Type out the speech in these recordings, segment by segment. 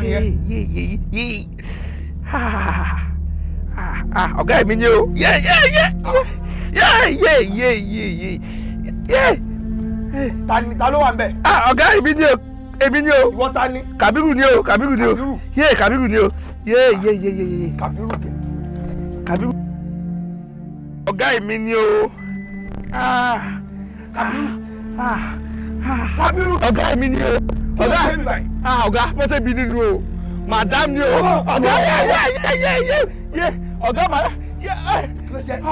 ni ẹ. Ọ̀gá mi ni o. Ta ló wà ń bẹ̀? Ọ̀gá mi ni o. Èmi ni o. Ìwọ ta ni? Kàbírù ni o. Kàbírù ni o. Kàbírù ni o. Kàbírù kẹ. Kàbírù. Ọ̀gá mi ni o. Kàbírù. Ọ̀gá mi ni o. Ọ̀gá pọ́sẹ̀ bí nínú o. Madam ni o.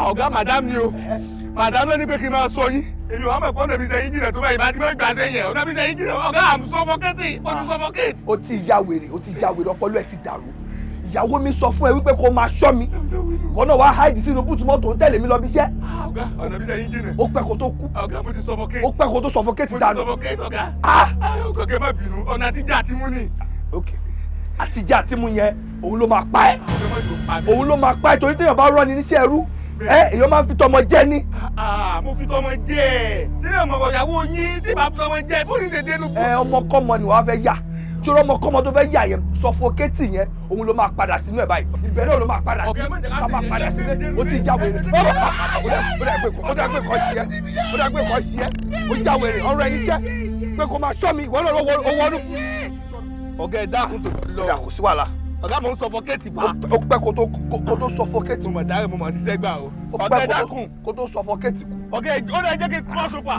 Ọ̀gá madam ni o. Madam ló ní pé kí n máa sọ yín. Èmi ò mọ̀ pé ọ̀nà mi sẹ́yìn jìnnà tó báyìí bá ti máa gbà sẹ́yìn. Ọ̀nà mi sẹ́yìn jìnnà. Ọ̀gá I'm suffocating. Ó ti suffocate. Ó ti ya wèrè ọpọlọ ẹ ti dàrú. Ìyàwó mi sọ fún ẹ wípé kó máa ṣọ́ mi. Ìwọ náà wá háìdì sínú búùtù mọ́tò ń tẹ̀lé mi lọ bí iṣẹ́. Ọ̀gá ọ̀nà mi sẹ́yìn jìnnà. Ó pẹ́ kó tó kú. Ọ̀gá mo ti suffocate. Ó pẹ́ kó tó suffocate dànù. Mo ti suffocate ọ̀gá. Ọ̀gá má bínú. Ọ̀nà àtijọ́ àti mú ni. Okay. Àtijọ́ àti mú yẹn òun ló máa pa ẹ́. Òun ló máa pa ẹ́ torí téèyàn bá rán ni níṣẹ́ ẹrú. Èèyàn máa ń fi tọmọ jẹ ní. Mo fi tọmọ jẹ. Sílẹ̀ ọmọ ìyàwó yín tí màá fi tọmọ jẹ bó ní ṣe dénú. Ọmọkọ́mọ ni wàá fẹ́ yà. Ṣòro ọmọkọ́mọ tó fẹ́ yà yẹn suffocate yẹn òun ló máa padà sínú ẹ̀ báyìí. Ìbẹ̀rẹ̀ ló máa padà sí. Ká máa padà sí. Ó ti já wèrè. Ó dàgbé kọ́ ṣiẹ́. Ó já wèrè ọ̀rọ̀ ẹni iṣẹ́. Pé kó máa ṣọ́ mi ìwọ náà owó ọdún. Ọ̀gá ẹ̀ dákun tó lọ. Ìyá kò sí wàhálà. Ọ̀gá mo ń suffocate bá. Ó pẹ́ kó tó suffocate. Mo mọ̀ dáre mo mọ̀ ṣiṣẹ́ gbà o. Ó pẹ́ kó tó suffocate kù. Ọ̀gá ó lè jẹ́ kí n cross over.